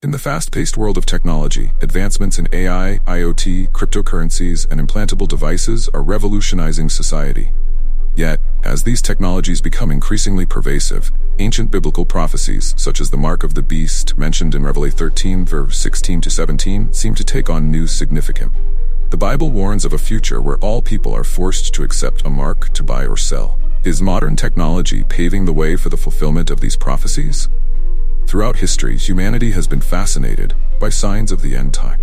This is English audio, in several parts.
In the fast-paced world of technology, advancements in AI, IoT, cryptocurrencies, and implantable devices are revolutionizing society. Yet, as these technologies become increasingly pervasive, ancient biblical prophecies, such as the mark of the beast mentioned in Revelation 13, verse 16 to 17, seem to take on new significance. The Bible warns of a future where all people are forced to accept a mark to buy or sell. Is modern technology paving the way for the fulfillment of these prophecies? Throughout history, humanity has been fascinated by signs of the end time.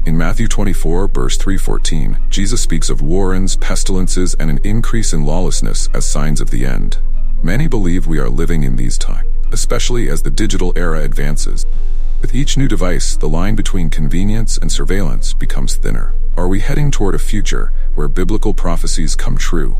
In Matthew 24, verse 3:14, Jesus speaks of wars, pestilences, and an increase in lawlessness as signs of the end. Many believe we are living in these times, especially as the digital era advances. With each new device, the line between convenience and surveillance becomes thinner. Are we heading toward a future where biblical prophecies come true?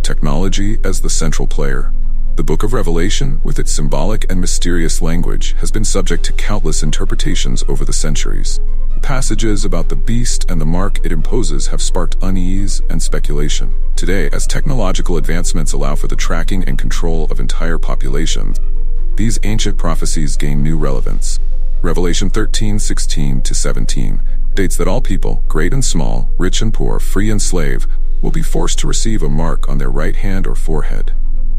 Technology as the central player. The book of Revelation, with its symbolic and mysterious language, has been subject to countless interpretations over the centuries. Passages about the beast and the mark it imposes have sparked unease and speculation. Today, as technological advancements allow for the tracking and control of entire populations, these ancient prophecies gain new relevance. Revelation 13:16 to 17 states that all people, great and small, rich and poor, free and slave, will be forced to receive a mark on their right hand or forehead.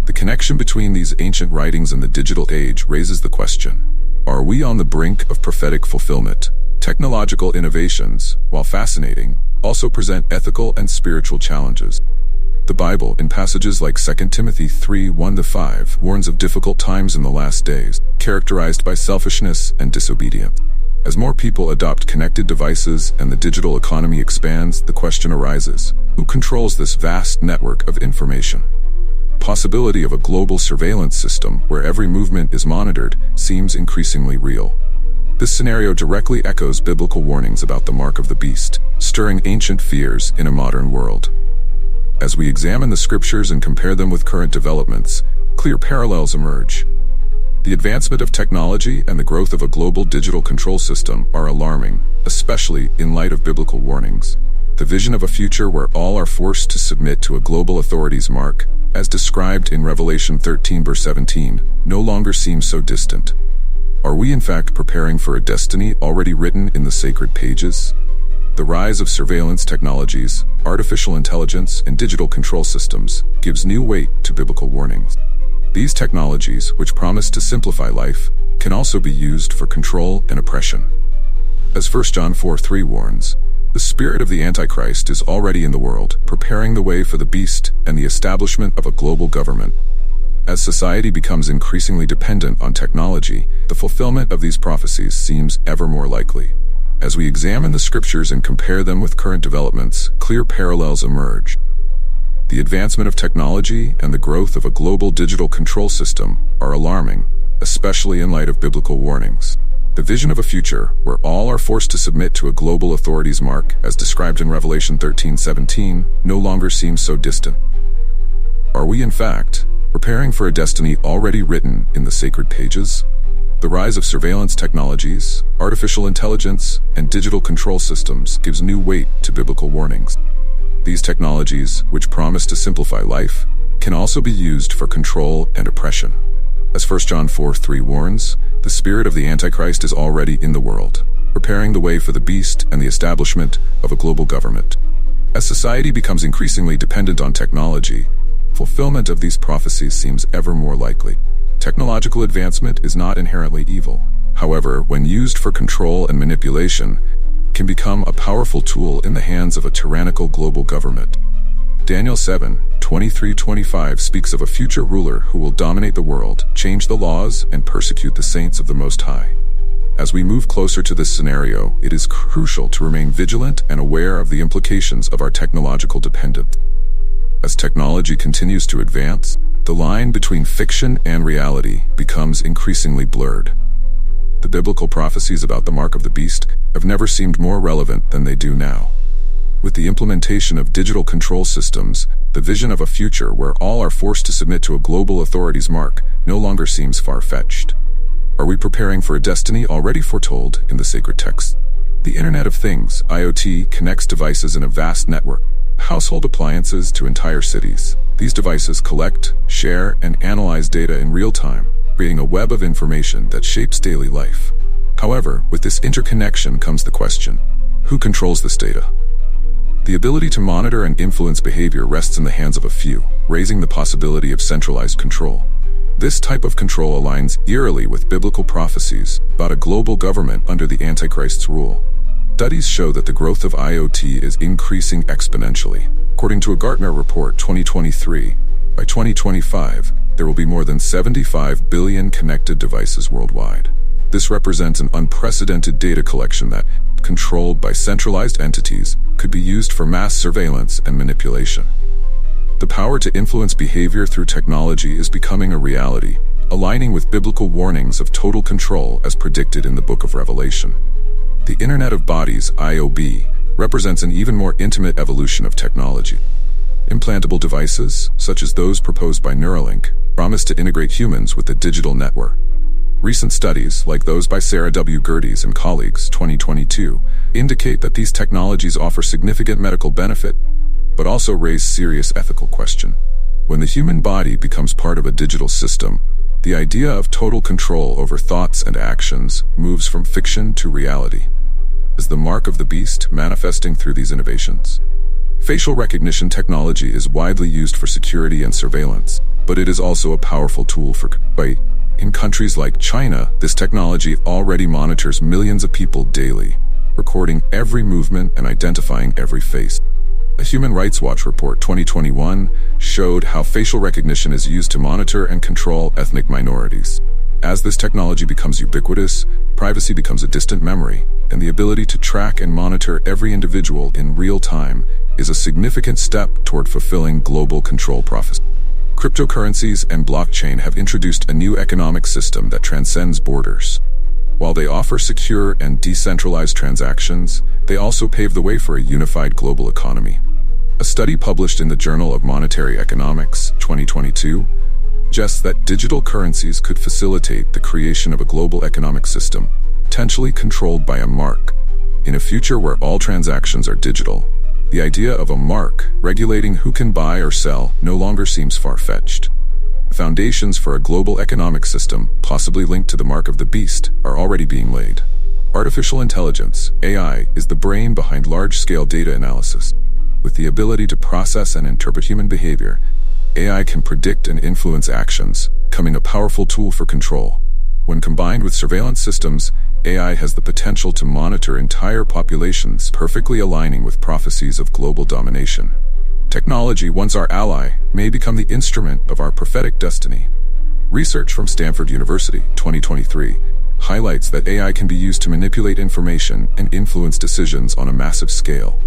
The connection between these ancient writings and the digital age raises the question: are we on the brink of prophetic fulfillment? Technological innovations, while fascinating, also present ethical and spiritual challenges. The Bible, in passages like 2 Timothy 3:1-5, warns of difficult times in the last days, characterized by selfishness and disobedience. As more people adopt connected devices and the digital economy expands, the question arises: who controls this vast network of information? Possibility of a global surveillance system where every movement is monitored seems increasingly real. This scenario directly echoes biblical warnings about the mark of the beast, stirring ancient fears in a modern world. As we examine the scriptures and compare them with current developments, clear parallels emerge. The advancement of technology and the growth of a global digital control system are alarming, especially in light of biblical warnings. The vision of a future where all are forced to submit to a global authority's mark, as described in Revelation 13, verse 17, no longer seems so distant. Are we in fact preparing for a destiny already written in the sacred pages? The rise of surveillance technologies, artificial intelligence, and digital control systems gives new weight to biblical warnings. These technologies, which promise to simplify life, can also be used for control and oppression. As 1 John 4:3 warns, the spirit of the Antichrist is already in the world, preparing the way for the beast and the establishment of a global government. As society becomes increasingly dependent on technology, the fulfillment of these prophecies seems ever more likely. As we examine the scriptures and compare them with current developments, clear parallels emerge. The advancement of technology and the growth of a global digital control system are alarming, especially in light of biblical warnings. The vision of a future where all are forced to submit to a global authority's mark, as described in Revelation 13:17, no longer seems so distant. Are we, in fact, preparing for a destiny already written in the sacred pages? The rise of surveillance technologies, artificial intelligence, and digital control systems gives new weight to biblical warnings. These technologies, which promise to simplify life, can also be used for control and oppression. As 1 John 4:3 warns, the spirit of the Antichrist is already in the world, preparing the way for the beast and the establishment of a global government. As society becomes increasingly dependent on technology, fulfillment of these prophecies seems ever more likely. Technological advancement is not inherently evil. However, when used for control and manipulation, it can become a powerful tool in the hands of a tyrannical global government. Daniel 7:23-25 speaks of a future ruler who will dominate the world, change the laws, and persecute the saints of the Most High. As we move closer to this scenario, it is crucial to remain vigilant and aware of the implications of our technological dependence. As technology continues to advance, the line between fiction and reality becomes increasingly blurred. The biblical prophecies about the mark of the beast have never seemed more relevant than they do now. With the implementation of digital control systems, the vision of a future where all are forced to submit to a global authority's mark no longer seems far-fetched. Are we preparing for a destiny already foretold in the sacred texts? The Internet of Things, IoT, connects devices in a vast network, household appliances to entire cities. These devices collect, share, and analyze data in real time, creating a web of information that shapes daily life. However, with this interconnection comes the question: who controls this data? The ability to monitor and influence behavior rests in the hands of a few, raising the possibility of centralized control. This type of control aligns eerily with biblical prophecies about a global government under the Antichrist's rule. Studies show that the growth of IoT is increasing exponentially. According to a Gartner report 2023, by 2025, there will be more than 75 billion connected devices worldwide. This represents an unprecedented data collection that, controlled by centralized entities, could be used for mass surveillance and manipulation. The power to influence behavior through technology is becoming a reality, aligning with biblical warnings of total control as predicted in the Book of Revelation. The Internet of Bodies, IoB, represents an even more intimate evolution of technology. Implantable devices, such as those proposed by Neuralink, promise to integrate humans with the digital network. Recent studies, like those by Sarah W. Gerdes and colleagues 2022, indicate that these technologies offer significant medical benefit, but also raise serious ethical questions. When the human body becomes part of a digital system, the idea of total control over thoughts and actions moves from fiction to reality. Is the mark of the beast manifesting through these innovations? Facial recognition technology is widely used for security and surveillance, but it is also a powerful tool for control. In countries like China, this technology already monitors millions of people daily, recording every movement and identifying every face. A Human Rights Watch report 2021 showed how facial recognition is used to monitor and control ethnic minorities. As this technology becomes ubiquitous, privacy becomes a distant memory, and the ability to track and monitor every individual in real time is a significant step toward fulfilling global control prophecy. Cryptocurrencies and blockchain have introduced a new economic system that transcends borders. While they offer secure and decentralized transactions, they also pave the way for a unified global economy. A study published in the Journal of Monetary Economics 2022 suggests that digital currencies could facilitate the creation of a global economic system, potentially controlled by a mark. In a future where all transactions are digital, the idea of a mark regulating who can buy or sell no longer seems far-fetched. Foundations for a global economic system, possibly linked to the mark of the beast, are already being laid. Artificial intelligence, AI, is the brain behind large-scale data analysis. With the ability to process and interpret human behavior, AI can predict and influence actions, becoming a powerful tool for control. When combined with surveillance systems, AI has the potential to monitor entire populations, perfectly aligning with prophecies of global domination. Technology, once our ally, may become the instrument of our prophetic destiny. Research from Stanford University, 2023, highlights that AI can be used to manipulate information and influence decisions on a massive scale.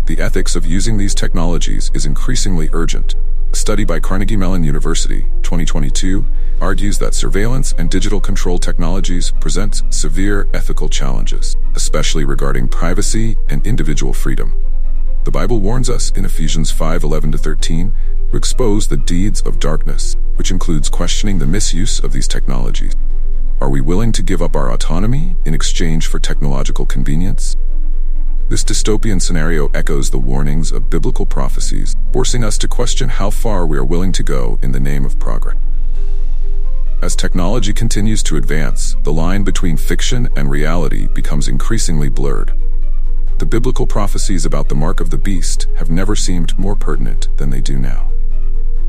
The ethics of using these technologies is increasingly urgent. A study by Carnegie Mellon University, 2022, argues that surveillance and digital control technologies present severe ethical challenges, especially regarding privacy and individual freedom. The Bible warns us in Ephesians 5:11-13 to expose the deeds of darkness, which includes questioning the misuse of these technologies. Are we willing to give up our autonomy in exchange for technological convenience? This dystopian scenario echoes the warnings of biblical prophecies, forcing us to question how far we are willing to go in the name of progress. As technology continues to advance, the line between fiction and reality becomes increasingly blurred. The biblical prophecies about the mark of the beast have never seemed more pertinent than they do now.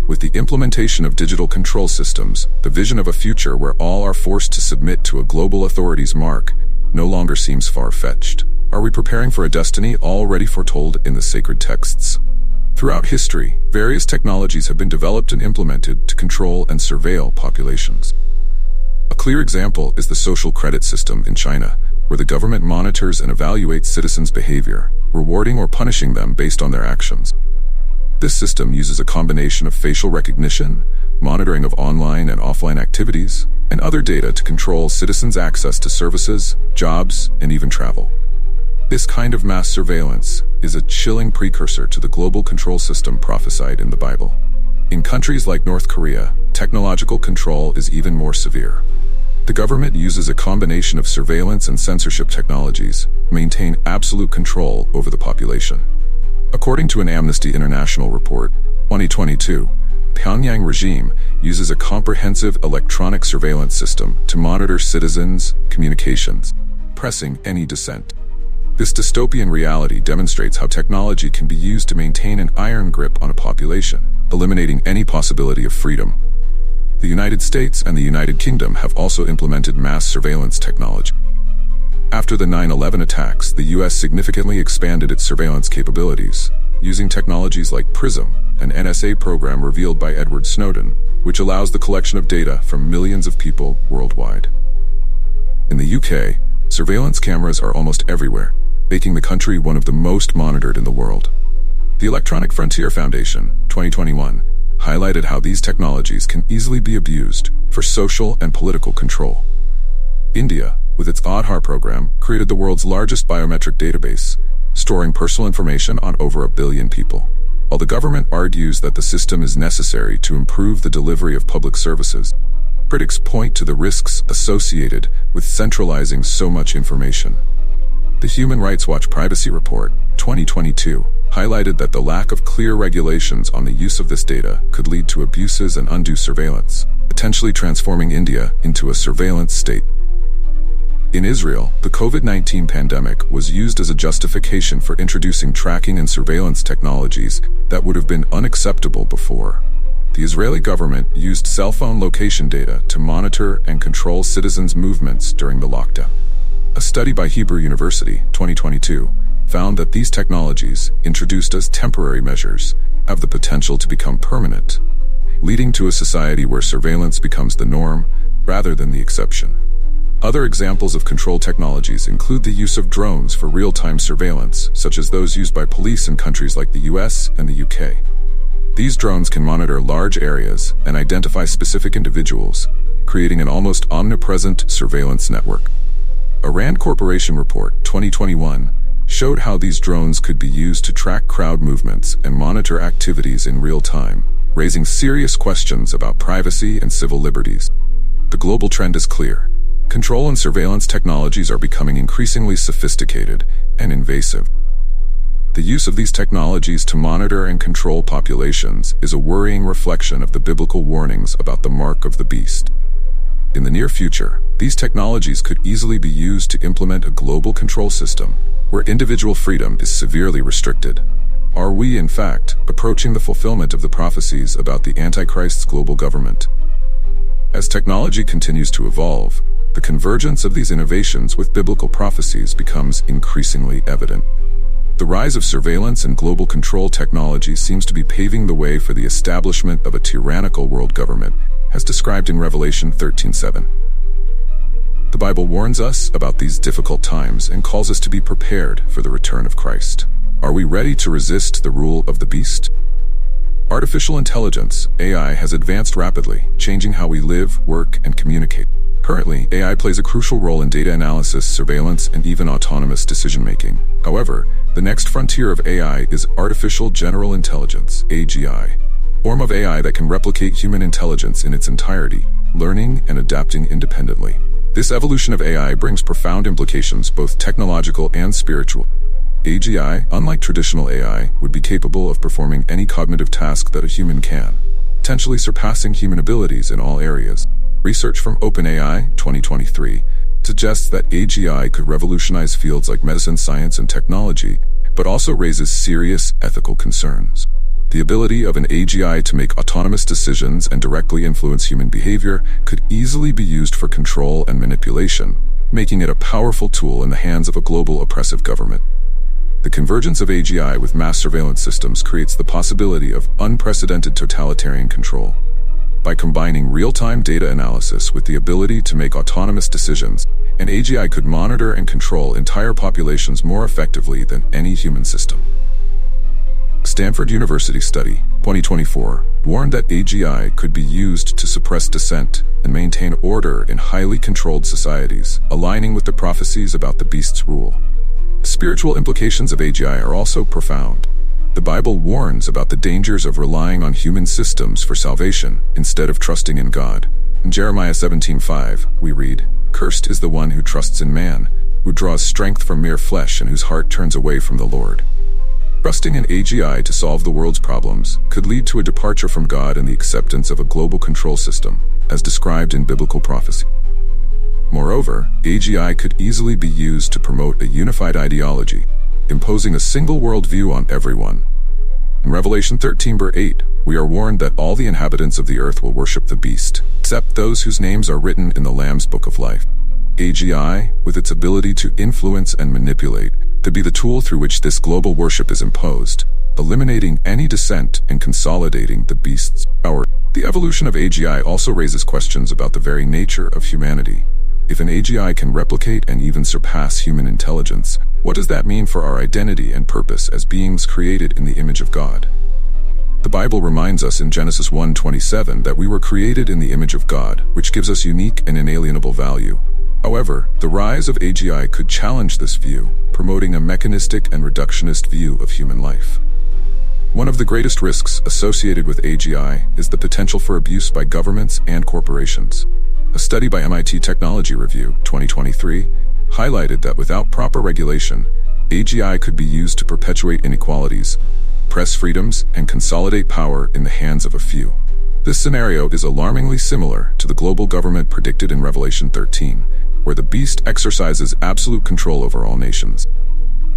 With the implementation of digital control systems, the vision of a future where all are forced to submit to a global authority's mark no longer seems far-fetched. Are we preparing for a destiny already foretold in the sacred texts? Throughout history, various technologies have been developed and implemented to control and surveil populations. A clear example is the social credit system in China, where the government monitors and evaluates citizens' behavior, rewarding or punishing them based on their actions. This system uses a combination of facial recognition, monitoring of online and offline activities, and other data to control citizens' access to services, jobs, and even travel. This kind of mass surveillance is a chilling precursor to the global control system prophesied in the Bible. In countries like North Korea, technological control is even more severe. The government uses a combination of surveillance and censorship technologies to maintain absolute control over the population. According to an Amnesty International report, 2022, Pyongyang regime uses a comprehensive electronic surveillance system to monitor citizens' communications, pressing any dissent. This dystopian reality demonstrates how technology can be used to maintain an iron grip on a population, eliminating any possibility of freedom. The United States and the United Kingdom have also implemented mass surveillance technology. After the 9/11 attacks, the U.S. significantly expanded its surveillance capabilities, using technologies like PRISM, an NSA program revealed by Edward Snowden, which allows the collection of data from millions of people worldwide. In the UK, surveillance cameras are almost everywhere, making the country one of the most monitored in the world. The Electronic Frontier Foundation, 2021, highlighted how these technologies can easily be abused for social and political control. India, with its Aadhaar program, created the world's largest biometric database, storing personal information on over 1 billion people. While the government argues that the system is necessary to improve the delivery of public services, critics point to the risks associated with centralizing so much information. The Human Rights Watch Privacy Report, 2022, highlighted that the lack of clear regulations on the use of this data could lead to abuses and undue surveillance, potentially transforming India into a surveillance state. In Israel, the COVID-19 pandemic was used as a justification for introducing tracking and surveillance technologies that would have been unacceptable before. The Israeli government used cell phone location data to monitor and control citizens' movements during the lockdown. A study by Hebrew University, 2022, found that these technologies, introduced as temporary measures, have the potential to become permanent, leading to a society where surveillance becomes the norm rather than the exception. Other examples of control technologies include the use of drones for real-time surveillance, such as those used by police in countries like the US and the UK. These drones can monitor large areas and identify specific individuals, creating an almost omnipresent surveillance network. A Rand Corporation report, 2021, showed how these drones could be used to track crowd movements and monitor activities in real time, raising serious questions about privacy and civil liberties. The global trend is clear. Control and surveillance technologies are becoming increasingly sophisticated and invasive. The use of these technologies to monitor and control populations is a worrying reflection of the biblical warnings about the mark of the beast. In the near future, these technologies could easily be used to implement a global control system where individual freedom is severely restricted. Are we, in fact, approaching the fulfillment of the prophecies about the Antichrist's global government? As technology continues to evolve, the convergence of these innovations with biblical prophecies becomes increasingly evident. The rise of surveillance and global control technology seems to be paving the way for the establishment of a tyrannical world government, as described in Revelation 13:7. The Bible warns us about these difficult times and calls us to be prepared for the return of Christ. Are we ready to resist the rule of the beast? Artificial intelligence, AI, has advanced rapidly, changing how we live, work, and communicate. Currently, AI plays a crucial role in data analysis, surveillance, and even autonomous decision-making. However, the next frontier of AI is artificial general intelligence, AGI, a form of AI that can replicate human intelligence in its entirety, learning and adapting independently. This evolution of AI brings profound implications, both technological and spiritual. AGI, unlike traditional AI, would be capable of performing any cognitive task that a human can, potentially surpassing human abilities in all areas. Research from OpenAI, 2023, suggests that AGI could revolutionize fields like medicine, science, and technology, but also raises serious ethical concerns. The ability of an AGI to make autonomous decisions and directly influence human behavior could easily be used for control and manipulation, making it a powerful tool in the hands of a global oppressive government. The convergence of AGI with mass surveillance systems creates the possibility of unprecedented totalitarian control. By combining real-time data analysis with the ability to make autonomous decisions, an AGI could monitor and control entire populations more effectively than any human system. Stanford University study, 2024, warned that AGI could be used to suppress dissent and maintain order in highly controlled societies, aligning with the prophecies about the beast's rule. Spiritual implications of AGI are also profound. The Bible warns about the dangers of relying on human systems for salvation instead of trusting in God. In Jeremiah 17:5, we read, "Cursed is the one who trusts in man, who draws strength from mere flesh and whose heart turns away from the Lord." Trusting in AGI to solve the world's problems could lead to a departure from God and the acceptance of a global control system, as described in biblical prophecy. Moreover, AGI could easily be used to promote a unified ideology, imposing a single worldview on everyone. In Revelation 13:8, we are warned that all the inhabitants of the earth will worship the beast, except those whose names are written in the Lamb's Book of Life. AGI, with its ability to influence and manipulate, could be the tool through which this global worship is imposed, eliminating any dissent and consolidating the beast's power. The evolution of AGI also raises questions about the very nature of humanity. If an AGI can replicate and even surpass human intelligence, what does that mean for our identity and purpose as beings created in the image of God? The Bible reminds us in Genesis 1:27 that we were created in the image of God, which gives us unique and inalienable value. However, the rise of AGI could challenge this view, promoting a mechanistic and reductionist view of human life. One of the greatest risks associated with AGI is the potential for abuse by governments and corporations. A study by MIT Technology Review 2023 highlighted that without proper regulation, AGI could be used to perpetuate inequalities, press freedoms, and consolidate power in the hands of a few. This scenario is alarmingly similar to the global government predicted in Revelation 13, where the beast exercises absolute control over all nations.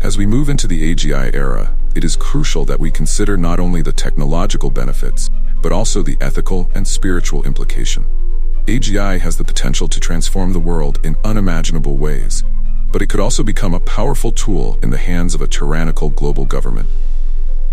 As we move into the AGI era, it is crucial that we consider not only the technological benefits, but also the ethical and spiritual implication. AGI has the potential to transform the world in unimaginable ways, but it could also become a powerful tool in the hands of a tyrannical global government.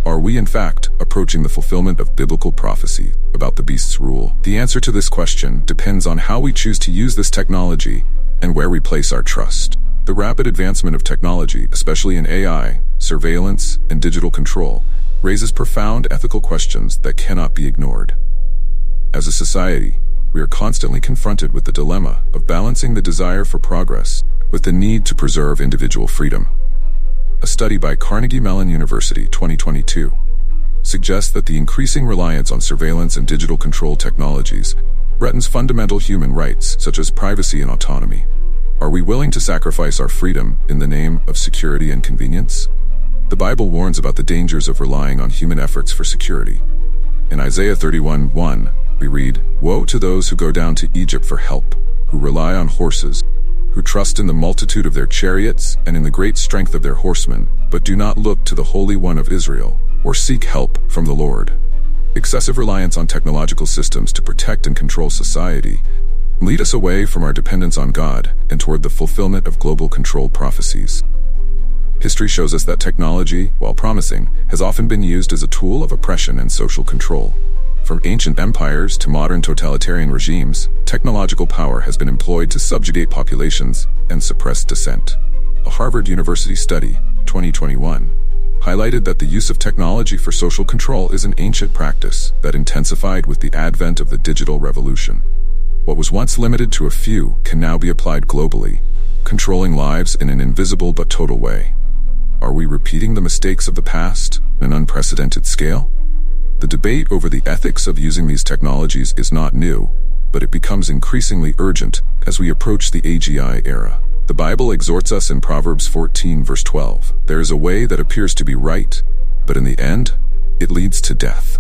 Are we, in fact, approaching the fulfillment of biblical prophecy about the beast's rule? The answer to this question depends on how we choose to use this technology and where we place our trust. The rapid advancement of technology, especially in AI, surveillance, and digital control, raises profound ethical questions that cannot be ignored. As a society, we are constantly confronted with the dilemma of balancing the desire for progress with the need to preserve individual freedom. A study by Carnegie Mellon University 2022 suggests that the increasing reliance on surveillance and digital control technologies threatens fundamental human rights such as privacy and autonomy. Are we willing to sacrifice our freedom in the name of security and convenience? The Bible warns about the dangers of relying on human efforts for security. In Isaiah 31:1, we read, "Woe to those who go down to Egypt for help, who rely on horses, who trust in the multitude of their chariots and in the great strength of their horsemen, but do not look to the Holy One of Israel, or seek help from the Lord." Excessive reliance on technological systems to protect and control society lead us away from our dependence on God and toward the fulfillment of global control prophecies. History shows us that technology, while promising, has often been used as a tool of oppression and social control. From ancient empires to modern totalitarian regimes, technological power has been employed to subjugate populations and suppress dissent. A Harvard University study, 2021, highlighted that the use of technology for social control is an ancient practice that intensified with the advent of the digital revolution. What was once limited to a few can now be applied globally, controlling lives in an invisible but total way. Are we repeating the mistakes of the past on an unprecedented scale? The debate over the ethics of using these technologies is not new, but it becomes increasingly urgent as we approach the AGI era. The Bible exhorts us in Proverbs 14:12, "There is a way that appears to be right, but in the end, it leads to death."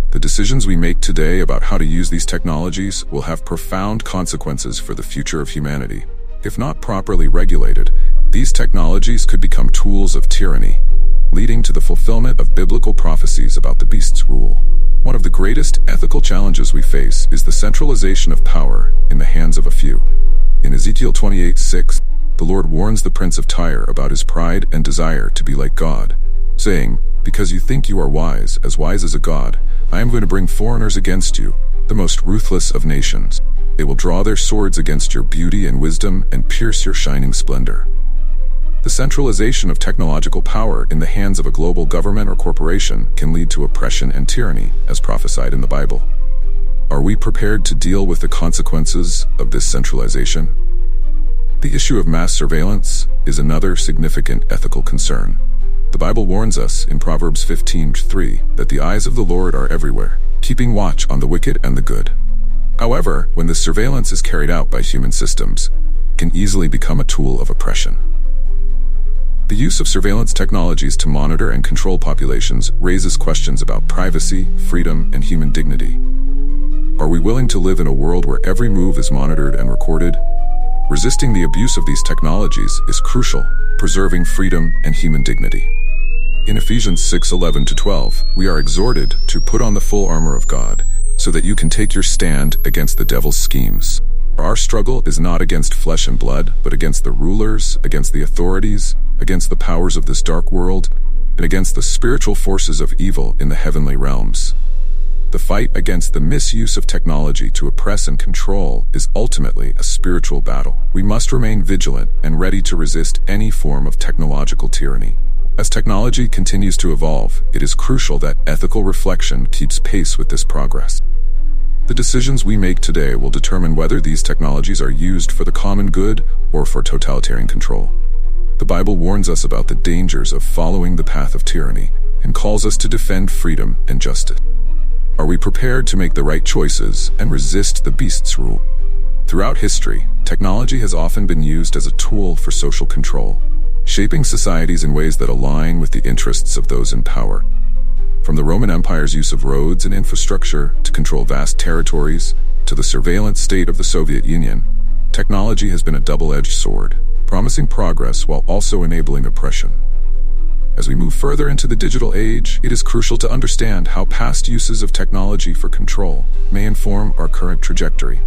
The decisions we make today about how to use these technologies will have profound consequences for the future of humanity. If not properly regulated, these technologies could become tools of tyranny, leading to the fulfillment of biblical prophecies about the beast's rule. One of the greatest ethical challenges we face is the centralization of power in the hands of a few. In Ezekiel 28:6, the Lord warns the prince of Tyre about his pride and desire to be like God, saying, "Because you think you are wise as a god, I am going to bring foreigners against you, the most ruthless of nations. They will draw their swords against your beauty and wisdom and pierce your shining splendor." The centralization of technological power in the hands of a global government or corporation can lead to oppression and tyranny, as prophesied in the Bible. Are we prepared to deal with the consequences of this centralization? The issue of mass surveillance is another significant ethical concern. The Bible warns us in Proverbs 15:3 that the eyes of the Lord are everywhere, keeping watch on the wicked and the good. However, when this surveillance is carried out by human systems, it can easily become a tool of oppression. The use of surveillance technologies to monitor and control populations raises questions about privacy, freedom, and human dignity. Are we willing to live in a world where every move is monitored and recorded? Resisting the abuse of these technologies is crucial, preserving freedom and human dignity. In Ephesians 6:11-12, we are exhorted to put on the full armor of God, so that you can take your stand against the devil's schemes. Our struggle is not against flesh and blood, but against the rulers, against the authorities, against the powers of this dark world, and against the spiritual forces of evil in the heavenly realms. The fight against the misuse of technology to oppress and control is ultimately a spiritual battle. We must remain vigilant and ready to resist any form of technological tyranny. As technology continues to evolve, it is crucial that ethical reflection keeps pace with this progress. The decisions we make today will determine whether these technologies are used for the common good or for totalitarian control. The Bible warns us about the dangers of following the path of tyranny and calls us to defend freedom and justice. Are we prepared to make the right choices and resist the beast's rule? Throughout history, technology has often been used as a tool for social control, shaping societies in ways that align with the interests of those in power. From the Roman Empire's use of roads and infrastructure to control vast territories, to the surveillance state of the Soviet Union, technology has been a double-edged sword, promising progress while also enabling oppression. As we move further into the digital age, it is crucial to understand how past uses of technology for control may inform our current trajectory.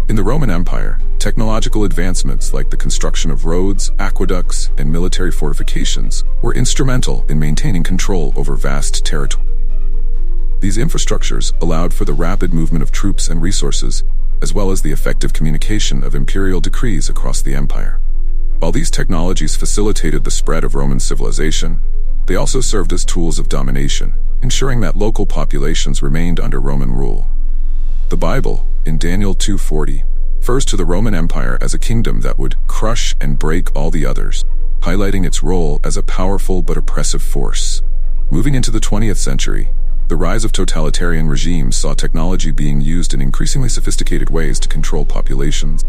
In the Roman Empire, technological advancements like the construction of roads, aqueducts, and military fortifications were instrumental in maintaining control over vast territory. These infrastructures allowed for the rapid movement of troops and resources, as well as the effective communication of imperial decrees across the empire. While these technologies facilitated the spread of Roman civilization, they also served as tools of domination, ensuring that local populations remained under Roman rule. The Bible, in Daniel 2:40, refers to the Roman Empire as a kingdom that would crush and break all the others, highlighting its role as a powerful but oppressive force. Moving into the 20th century, the rise of totalitarian regimes saw technology being used in increasingly sophisticated ways to control populations.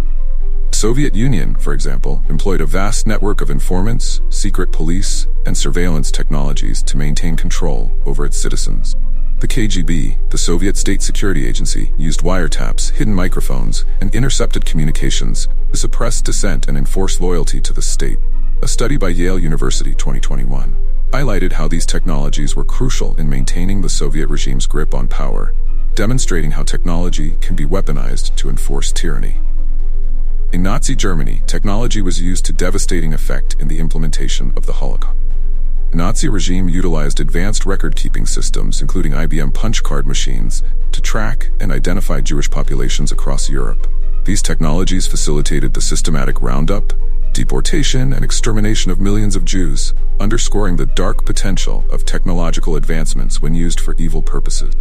The Soviet Union, for example, employed a vast network of informants, secret police, and surveillance technologies to maintain control over its citizens. The KGB, the Soviet state security agency, used wiretaps, hidden microphones, and intercepted communications to suppress dissent and enforce loyalty to the state. A study by Yale University 2021 highlighted how these technologies were crucial in maintaining the Soviet regime's grip on power, demonstrating how technology can be weaponized to enforce tyranny. In Nazi Germany, technology was used to devastating effect in the implementation of the Holocaust. The Nazi regime utilized advanced record-keeping systems, including IBM punch card machines, to track and identify Jewish populations across Europe. These technologies facilitated the systematic roundup, deportation, and extermination of millions of Jews, underscoring the dark potential of technological advancements when used for evil purposes.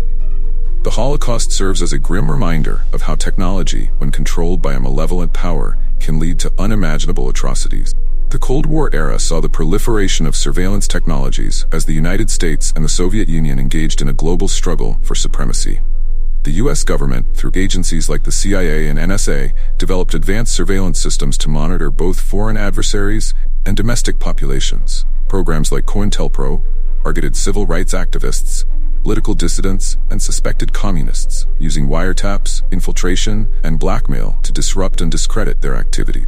The Holocaust serves as a grim reminder of how technology, when controlled by a malevolent power, can lead to unimaginable atrocities. The Cold War era saw the proliferation of surveillance technologies as the United States and the Soviet Union engaged in a global struggle for supremacy. The U.S. government, through agencies like the CIA and NSA, developed advanced surveillance systems to monitor both foreign adversaries and domestic populations. Programs like COINTELPRO targeted civil rights activists, political dissidents, and suspected communists, using wiretaps, infiltration, and blackmail to disrupt and discredit their activity.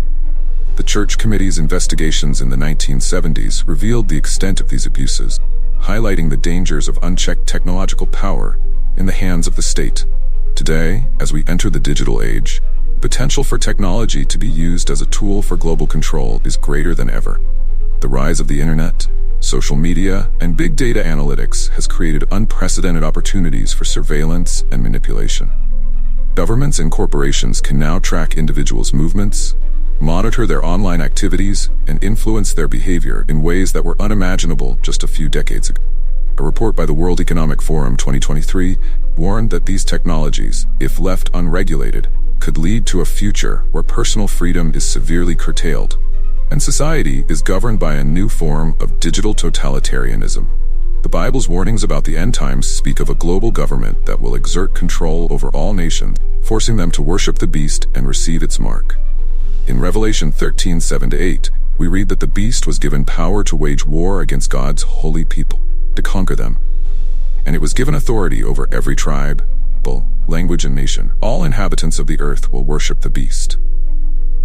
The Church Committee's investigations in the 1970s revealed the extent of these abuses, highlighting the dangers of unchecked technological power in the hands of the state. Today, as we enter the digital age, the potential for technology to be used as a tool for global control is greater than ever. The rise of the internet, social media, and big data analytics has created unprecedented opportunities for surveillance and manipulation. Governments and corporations can now track individuals' movements, monitor their online activities, and influence their behavior in ways that were unimaginable just a few decades ago. A report by the World Economic Forum 2023 warned that these technologies, if left unregulated, could lead to a future where personal freedom is severely curtailed, and society is governed by a new form of digital totalitarianism. The Bible's warnings about the end times speak of a global government that will exert control over all nations, forcing them to worship the beast and receive its mark. In Revelation 13:7-8, we read that the beast was given power to wage war against God's holy people, to conquer them. And it was given authority over every tribe, people, language, and nation. All inhabitants of the earth will worship the beast.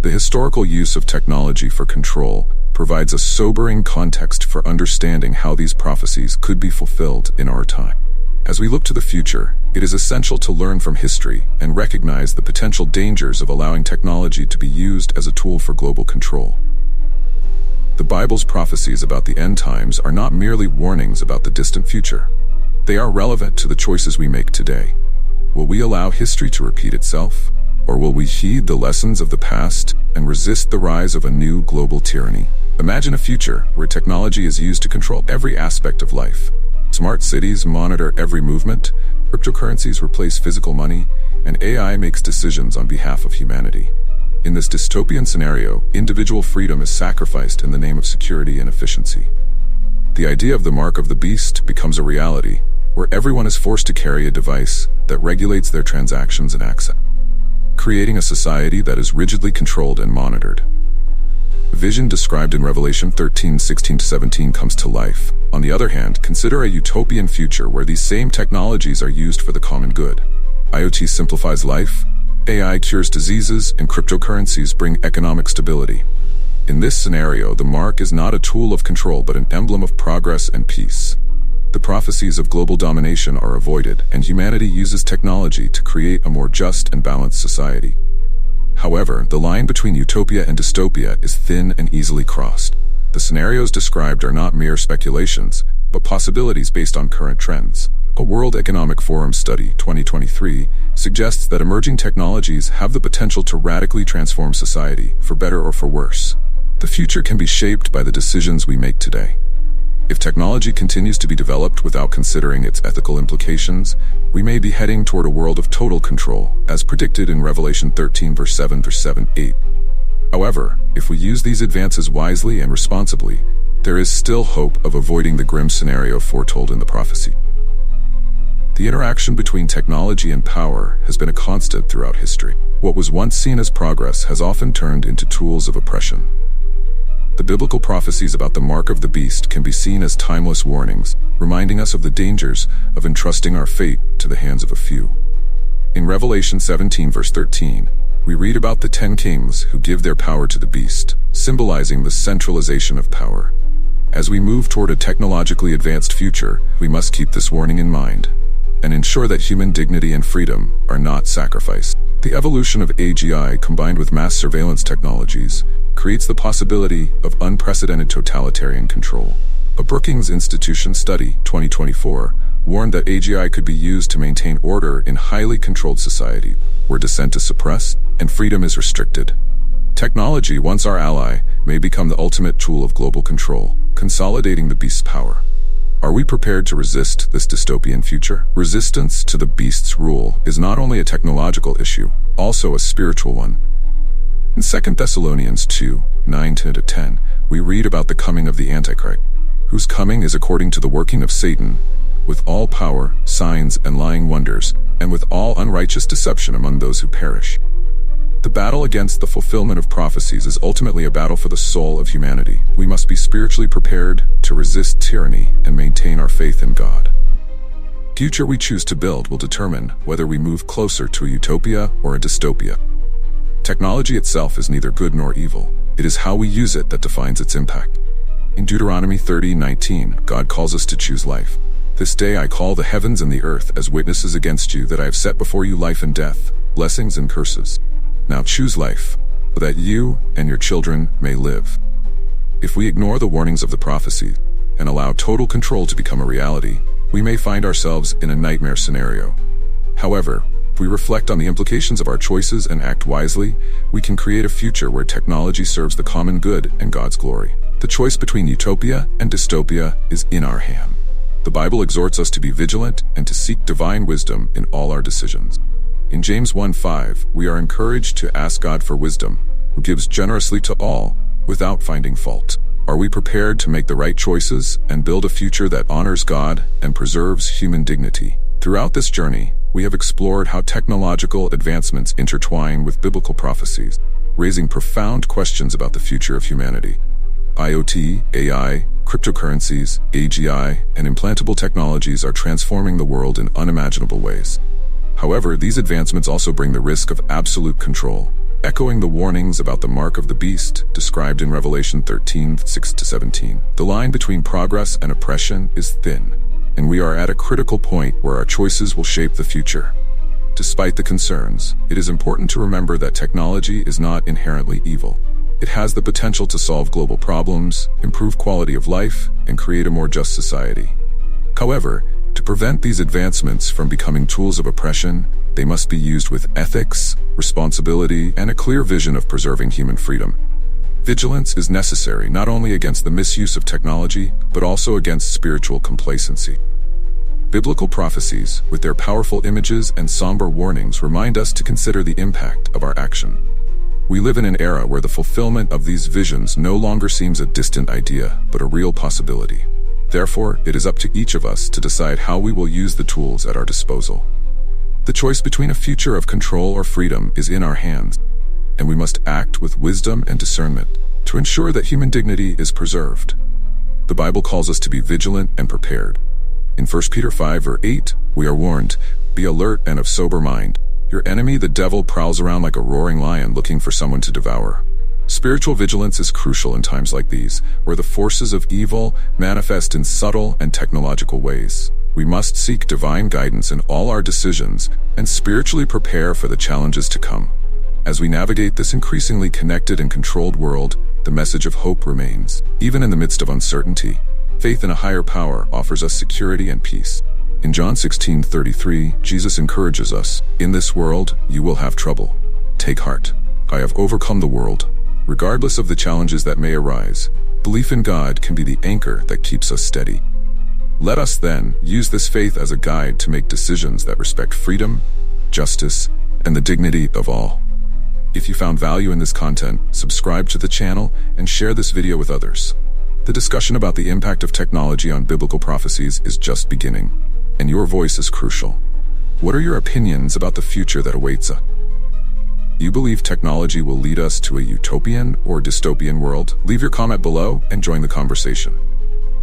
The historical use of technology for control provides a sobering context for understanding how these prophecies could be fulfilled in our time. As we look to the future, it is essential to learn from history and recognize the potential dangers of allowing technology to be used as a tool for global control. The Bible's prophecies about the end times are not merely warnings about the distant future. They are relevant to the choices we make today. Will we allow history to repeat itself? Or will we heed the lessons of the past and resist the rise of a new global tyranny? Imagine a future where technology is used to control every aspect of life. Smart cities monitor every movement, cryptocurrencies replace physical money, and AI makes decisions on behalf of humanity. In this dystopian scenario, individual freedom is sacrificed in the name of security and efficiency. The idea of the mark of the beast becomes a reality, where everyone is forced to carry a device that regulates their transactions and access, creating a society that is rigidly controlled and monitored. The vision described in Revelation 13:16-17 comes to life. On the other hand, consider a utopian future where these same technologies are used for the common good. IoT simplifies life, AI cures diseases, and cryptocurrencies bring economic stability. In this scenario, the mark is not a tool of control but an emblem of progress and peace. The prophecies of global domination are avoided, and humanity uses technology to create a more just and balanced society. However, the line between utopia and dystopia is thin and easily crossed. The scenarios described are not mere speculations, but possibilities based on current trends. A World Economic Forum study, 2023, suggests that emerging technologies have the potential to radically transform society, for better or for worse. The future can be shaped by the decisions we make today. If technology continues to be developed without considering its ethical implications, we may be heading toward a world of total control, as predicted in Revelation 13:7-8. However, if we use these advances wisely and responsibly, there is still hope of avoiding the grim scenario foretold in the prophecy. The interaction between technology and power has been a constant throughout history. What was once seen as progress has often turned into tools of oppression. The biblical prophecies about the mark of the beast can be seen as timeless warnings, reminding us of the dangers of entrusting our fate to the hands of a few. In Revelation 17:13, we read about the 10 kings who give their power to the beast, symbolizing the centralization of power. As we move toward a technologically advanced future, we must keep this warning in mind and ensure that human dignity and freedom are not sacrificed. The evolution of AGI combined with mass surveillance technologies creates the possibility of unprecedented totalitarian control. A Brookings Institution study, 2024, warned that AGI could be used to maintain order in highly controlled society, where dissent is suppressed and freedom is restricted. Technology, once our ally, may become the ultimate tool of global control, consolidating the beast's power. Are we prepared to resist this dystopian future? Resistance to the beast's rule is not only a technological issue, also a spiritual one. In 2 Thessalonians 2:9-10, we read about the coming of the Antichrist, whose coming is according to the working of Satan, with all power, signs, and lying wonders, and with all unrighteous deception among those who perish. The battle against the fulfillment of prophecies is ultimately a battle for the soul of humanity. We must be spiritually prepared to resist tyranny and maintain our faith in God. The future we choose to build will determine whether we move closer to a utopia or a dystopia. Technology itself is neither good nor evil. It is how we use it that defines its impact. In Deuteronomy 30:19, God calls us to choose life. This day I call the heavens and the earth as witnesses against you that I have set before you life and death, blessings and curses. Now choose life, so that you and your children may live. If we ignore the warnings of the prophecy and allow total control to become a reality, we may find ourselves in a nightmare scenario. However, if we reflect on the implications of our choices and act wisely, we can create a future where technology serves the common good and God's glory. The choice between utopia and dystopia is in our hand. The Bible exhorts us to be vigilant and to seek divine wisdom in all our decisions. In James 1:5, we are encouraged to ask God for wisdom, who gives generously to all, without finding fault. Are we prepared to make the right choices and build a future that honors God and preserves human dignity? Throughout this journey, we have explored how technological advancements intertwine with biblical prophecies, raising profound questions about the future of humanity. IoT, AI, cryptocurrencies, AGI, and implantable technologies are transforming the world in unimaginable ways. However, these advancements also bring the risk of absolute control, echoing the warnings about the mark of the beast described in Revelation 13:6-17. The line between progress and oppression is thin, and we are at a critical point where our choices will shape the future. Despite the concerns, it is important to remember that technology is not inherently evil. It has the potential to solve global problems, improve quality of life, and create a more just society. However, to prevent these advancements from becoming tools of oppression, they must be used with ethics, responsibility, and a clear vision of preserving human freedom. Vigilance is necessary not only against the misuse of technology, but also against spiritual complacency. Biblical prophecies, with their powerful images and somber warnings, remind us to consider the impact of our action. We live in an era where the fulfillment of these visions no longer seems a distant idea, but a real possibility. Therefore, it is up to each of us to decide how we will use the tools at our disposal. The choice between a future of control or freedom is in our hands, and we must act with wisdom and discernment to ensure that human dignity is preserved. The Bible calls us to be vigilant and prepared. In 1 Peter 5:8, we are warned, "Be alert and of sober mind. Your enemy, the devil, prowls around like a roaring lion looking for someone to devour." Spiritual vigilance is crucial in times like these, where the forces of evil manifest in subtle and technological ways. We must seek divine guidance in all our decisions and spiritually prepare for the challenges to come. As we navigate this increasingly connected and controlled world, the message of hope remains. Even in the midst of uncertainty, faith in a higher power offers us security and peace. In John 16:33, Jesus encourages us, "In this world, you will have trouble. Take heart. I have overcome the world." Regardless of the challenges that may arise, belief in God can be the anchor that keeps us steady. Let us then use this faith as a guide to make decisions that respect freedom, justice, and the dignity of all. If you found value in this content, subscribe to the channel and share this video with others. The discussion about the impact of technology on biblical prophecies is just beginning, and your voice is crucial. What are your opinions about the future that awaits us? Do you believe technology will lead us to a utopian or dystopian world? Leave your comment below and join the conversation.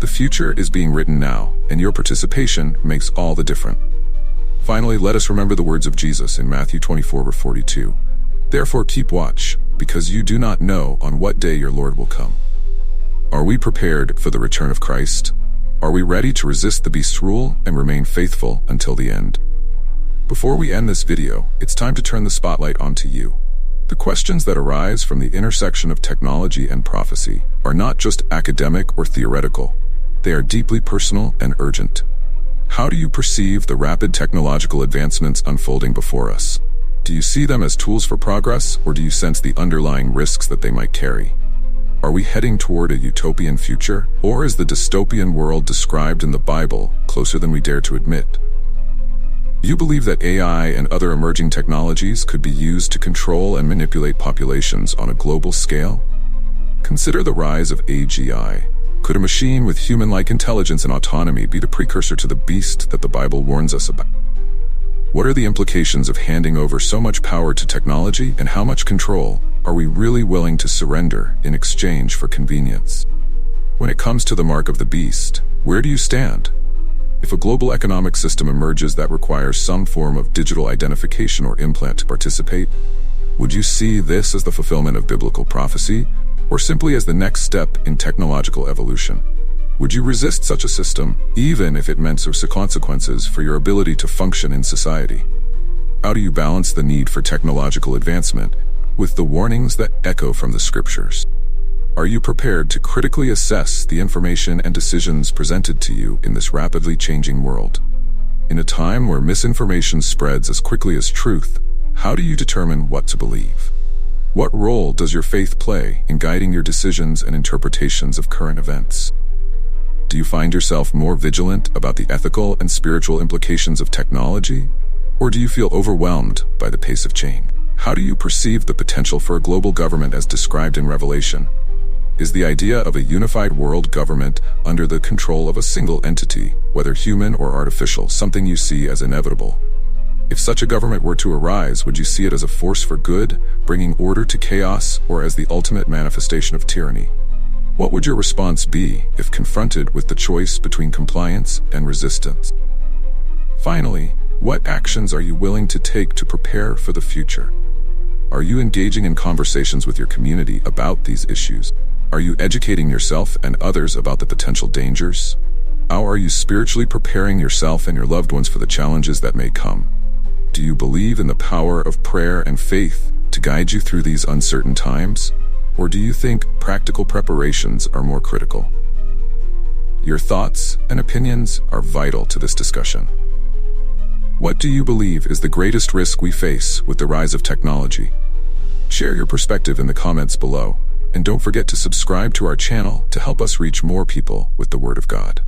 The future is being written now, and your participation makes all the difference. Finally, let us remember the words of Jesus in Matthew 24:42. "Therefore keep watch, because you do not know on what day your Lord will come." Are we prepared for the return of Christ? Are we ready to resist the beast's rule and remain faithful until the end? Before we end this video, it's time to turn the spotlight onto you. The questions that arise from the intersection of technology and prophecy are not just academic or theoretical. They are deeply personal and urgent. How do you perceive the rapid technological advancements unfolding before us? Do you see them as tools for progress, or do you sense the underlying risks that they might carry? Are we heading toward a utopian future, or is the dystopian world described in the Bible closer than we dare to admit? Do you believe that AI and other emerging technologies could be used to control and manipulate populations on a global scale? Consider the rise of AGI. Could a machine with human-like intelligence and autonomy be the precursor to the beast that the Bible warns us about? What are the implications of handing over so much power to technology, and how much control are we really willing to surrender in exchange for convenience? When it comes to the mark of the beast, where do you stand? If a global economic system emerges that requires some form of digital identification or implant to participate, would you see this as the fulfillment of biblical prophecy, or simply as the next step in technological evolution? Would you resist such a system, even if it meant consequences for your ability to function in society? How do you balance the need for technological advancement with the warnings that echo from the scriptures? Are you prepared to critically assess the information and decisions presented to you in this rapidly changing world? In a time where misinformation spreads as quickly as truth, how do you determine what to believe? What role does your faith play in guiding your decisions and interpretations of current events? Do you find yourself more vigilant about the ethical and spiritual implications of technology? Or do you feel overwhelmed by the pace of change? How do you perceive the potential for a global government as described in Revelation? Is the idea of a unified world government under the control of a single entity, whether human or artificial, something you see as inevitable? If such a government were to arise, would you see it as a force for good, bringing order to chaos, or as the ultimate manifestation of tyranny? What would your response be if confronted with the choice between compliance and resistance? Finally, what actions are you willing to take to prepare for the future? Are you engaging in conversations with your community about these issues? Are you educating yourself and others about the potential dangers? How are you spiritually preparing yourself and your loved ones for the challenges that may come? Do you believe in the power of prayer and faith to guide you through these uncertain times? Or do you think practical preparations are more critical? Your thoughts and opinions are vital to this discussion. What do you believe is the greatest risk we face with the rise of technology? Share your perspective in the comments below, and don't forget to subscribe to our channel to help us reach more people with the Word of God.